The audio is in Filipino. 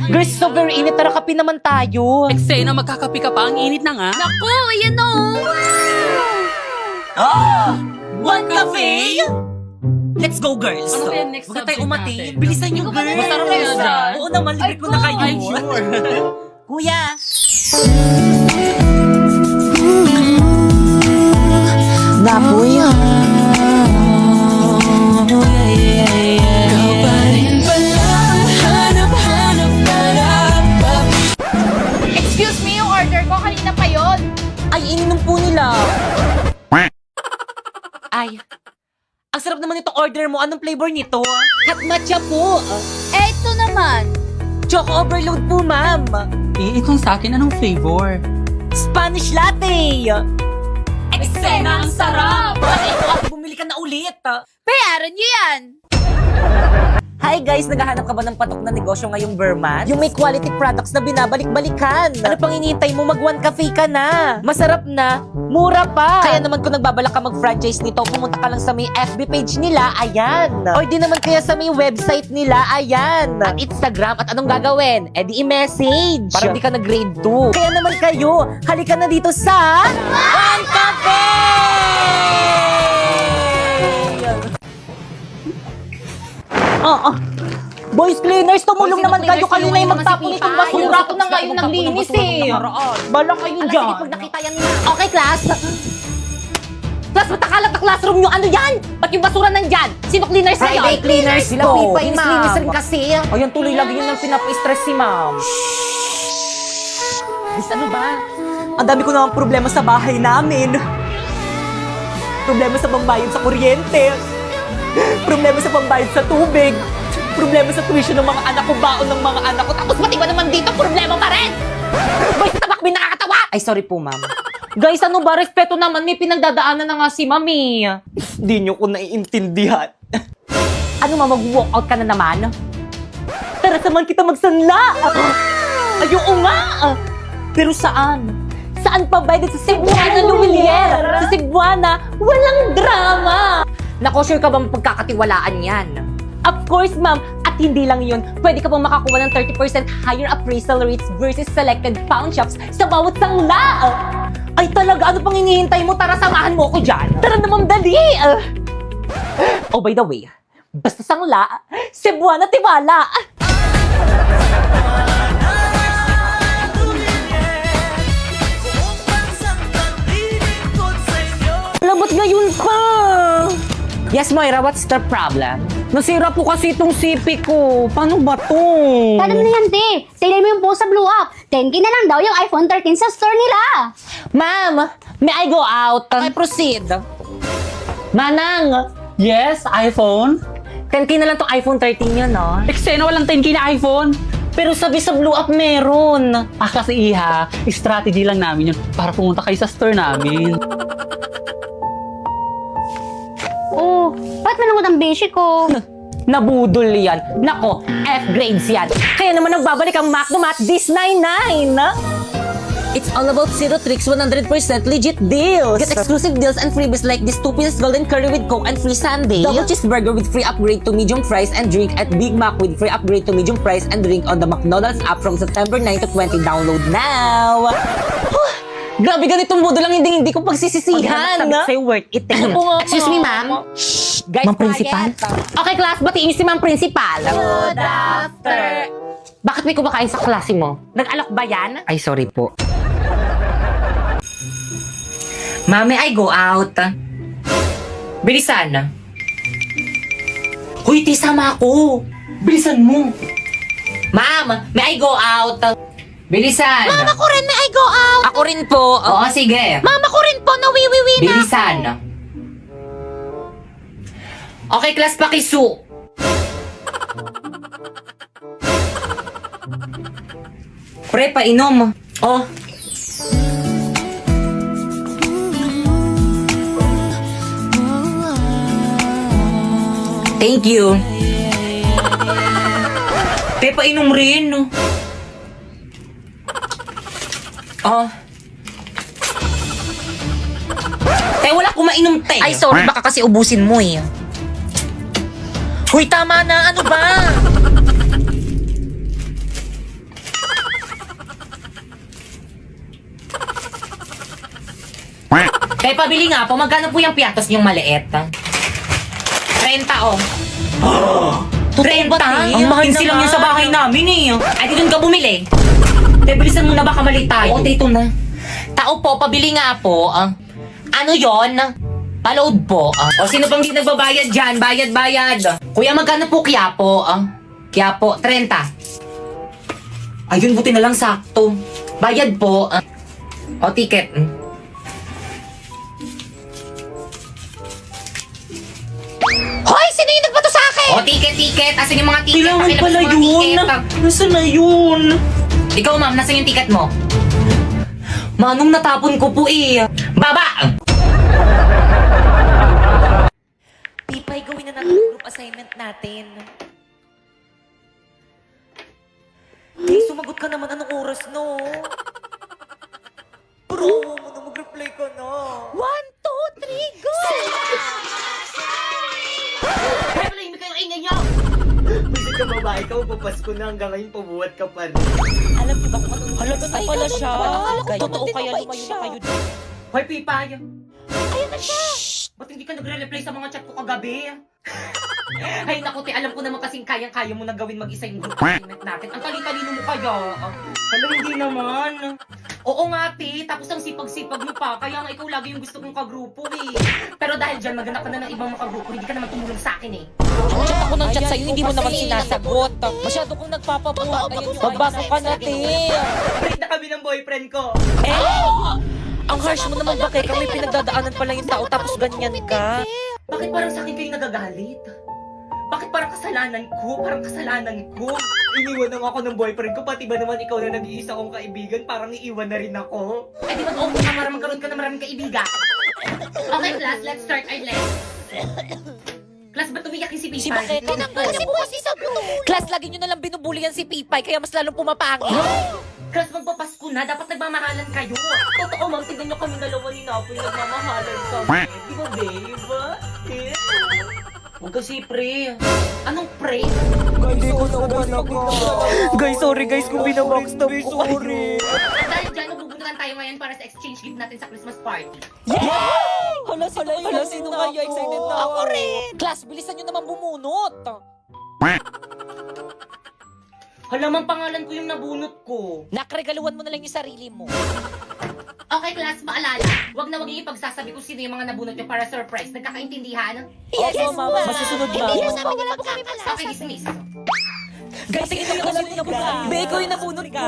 Girls, so very init. Tara, kape naman tayo. Eksena, magkakapi ka pa. Ang init na nga. Naku, ayan o. One cafe? Let's go, girls. Ano kaya next Huwag na tayo subject umati. natin? Bilisan nyo, girls. Masarap kaya dyan? Oo naman, libre ko na kayo. Ay, sure. Kuya. Napoy. Excuse me, yung order ko kanina pa yon. Ay, ininom po nila. Ay, ang sarap naman itong order mo. Anong flavor nito? Hot matcha po. Eh, ito naman. Choco overload po, ma'am. Eh, itong sa akin, anong flavor? Spanish latte. Eksena, ang sarap. Bumili ka na ulit. Bayaran niyo yan. Hi guys, naghahanap ka ba ng patok na negosyo ngayong Verman? Yung may quality products na binabalik-balikan. Ano pang hinihintay mo? Mag-one cafe ka na. Masarap na, mura pa. Kaya naman kung nagbabalak ka mag-franchise nito, pumunta ka lang sa may FB page nila, ayan. Or di naman kaya sa may website nila, ayan. At Instagram, at anong gagawin? Eh di i-message. Para di ka na grade 2. Kaya naman kayo, halika na dito sa One Cafe! Boys cleaners, tumulong Boys, naman kayo. cleaners, Kayo na yung naman si magtapon Pipa. itong basura. Yung rato na nga yung naglinis eh. Bala kayo Alam, dyan. sige, pag nakita yan nila. Okay, class. Class, ba't nakalat na classroom nyo? Ano yan? Ba't yung basura nandyan? Sino cleaners na yun? Friday cleaners Sila po. Pipa, Yung ma'am. cleaners rin kasi. Ayan, tuloy lagi yun ang pinapa-stress si ma'am. Miss, ano ba? Ang dami ko naman problema sa bahay namin. Problema sa pambayad sa kuryente. Problema sa pambayad sa tubig. Problema sa tuition ng mga anak ko, baon ng mga anak ko. Tapos Pati ba naman dito? Problema pa rin! boys, tabakbin nakakatawa! Ay, sorry po, ma'am. Guys, ano ba? Respeto naman. May pinagdadaanan na nga si mami. Di nyo ko naiintindihan. Ano, ma'am? Mag-walkout ka na naman? Tara, samahan kita magsanla! Ayoko nga! Pero saan? Saan pa ba? Sa Cebuana, Lumilier! Sa Cebuana, walang drama! Nako, sure ka ba pagkakatiwalaan yan? Of course, ma'am. At hindi lang yun, pwede ka pang makakuha ng 30% higher appraisal rates versus selected pawn shops sa bawat sangla. Ay talaga, ano pang hinihintay mo? Tara, samahan mo ko dyan. Tara naman, dali. Oh, by the way, basta sangla, Cebuana tiwala. Labot ngayon pa. Yes, Moira, what's the problem? Nasira po kasi itong CP ko. Paano ba to? Alam na yan, te. Tignan mo yung post sa Blue Up. 10K na lang daw yung iPhone 13 sa store nila. Ma'am, may I go out? Okay, proceed. Manang, Yes, iPhone? 10K na lang tong iPhone 13 yun, no? Eksena, walang 10K na iPhone. Pero sabi sa Blue Up meron. Ah, kasi iha, strategy lang namin yun para pumunta kayo sa store namin. Oh, ba't manungot ang beshi ko? Nabudol yan. Nako, F-grades yan. Kaya naman nagbabalik ang McDomat this 99. It's all about zero tricks, 100% legit deals. Get exclusive deals and freebies like this 2-piece golden curry with Coke and free sundae. Double cheeseburger with free upgrade to medium fries and drink at Big Mac with free upgrade to medium fries and drink on the McDonald's app from September 9 to 20. Download now! Grabe, ganitong modo lang hindi ko pagsisisihan. Sabi ko sa'yo, worth it. Excuse me, ma'am. Guys, Ma'am Principal? Okay, class, batiin niyo si Ma'am Principal. Good after. Bakit may kumakain sa klase mo? Nag-alok ba yan? Ay, sorry po. Mami, I go out. Bilisan. Hoy, Ti, sama ako. Bilisan mo. Ma'am, may I go out? Bilisan. Ma'am, ako rin na I go out. Ako rin po. Oo, sige. Ma'am, ako rin po, nawiwiwi na. Bilisan. Okay, class, pakisu. Pre, painom. Oh. Thank you. Pre, painom rin. Oh. Wala akong mainom, te. Ay, sorry. Baka kasi ubusin mo eh. Huy, tama na. Ano ba? Kaya pabili nga po, magkano po yung piatos niyong maliit? 30 oh. 30? Ang mahal na lang yun sa bahay namin eh. Ay, di doon ka bumili. Te, bilisan mo na baka mali tayo. Oo, dito na. Tao po, pabili nga po. Ano yon? Paload po. O, sino pang di nagbabayad dyan? Bayad. Kuya, magkano po Quiapo? Quiapo, 30. Ayun, buti na lang sakto. Bayad po. O, ticket. Hoy, sino yung nagbato sa akin? O, ticket. Asan yung mga ticket? Kailangan Pakilabas pala yung mga yun. ticket. Nasaan na yun? Ikaw, ma'am, nasan yung ticket mo? Manong natapon ko po eh. Baba! Pipay, gawin na natin ang group assignment natin. Hey, sumagot ka naman. Anong oras, no? Bro, mo na mag-reply ka na. 1, 2, 3, go! Ay, wala yung kayo ingay niyo! Bisit ka babae ka, papasko na hanggang ngayon pabuhat ka pa rin. Alam niyo ba kung anong halaga na pala siya? Totoo kaya lumayo na kayo dito. Hoy, Pipay! Ayan na siya! Ba't hindi ka nagre-reply sa mga chat ko kagabi? Ay, naku, te, alam ko naman kasing kayang-kaya mo na gawin mag-isa yung group assignment natin. Ang talino mo kaya. Hala, hindi naman. Oo nga, te. Tapos ang sipag-sipag mo pa. Kaya nga ikaw lagi yung gusto kong kagrupo eh. Pero dahil dyan, maghanap ka na ng ibang makagrupo. Hindi ka naman tumulong sa akin eh. Chat ako ng chat sa'yo, hindi mo naman sinasagot. Masyado kong nagpapabuhat. Magbaso ka na, te. Break na kami ng boyfriend ko. Ang harsh mo naman, bakit kami pinagdadaanan pala yung tao tapos ganyan ka? Bakit parang sa akin kayo nagagalit? Bakit parang kasalanan ko? Parang kasalanan ko? Iniwan na ako ng boyfriend ko, pati ba naman ikaw na nag-iisa kong kaibigan, parang iiwan na rin ako. Ay, di mag-open ka para magkaroon ka ng maraming kaibigan. Okay, class, let's start our lesson. Class, ba't umiyak yung si Pipay? Si Bakit? Kasi po kasi sabi mo. Class, lagi nyo nalang binubulihan si Pipay, kaya mas lalong pumapangit. Class, magpapasko na. Dapat nagmamahalan kayo. Totoo, ma'am. Tignan nyo kami dalawa ni Napoy. Nagmamahalan kami. Di ba, babe? Huwag kasi pre. Anong pre? Guys, sorry guys kung binabackstab ko kayo. At dahil dyan, magbubuntukan tayo ngayon para sa exchange gift natin sa Christmas party. Hala, sino kaya? Excited na ako. rin. Class, bilisan nyo naman bumunot. Hala, mang pangalan ko yung nabunot ko. Nakregaluhan mo na lang yung sarili mo. Okay, class, maalala. Huwag na huwag yung ipagsasabi kung sino yung mga nabunot nyo para surprise. Nagkakaintindihan? Yes, mama. Masusunod na. Hindi na namin nila kami Okay, dismiss. Guys, tingin mo yung kasi nabunot. Beko yung nabunot ko.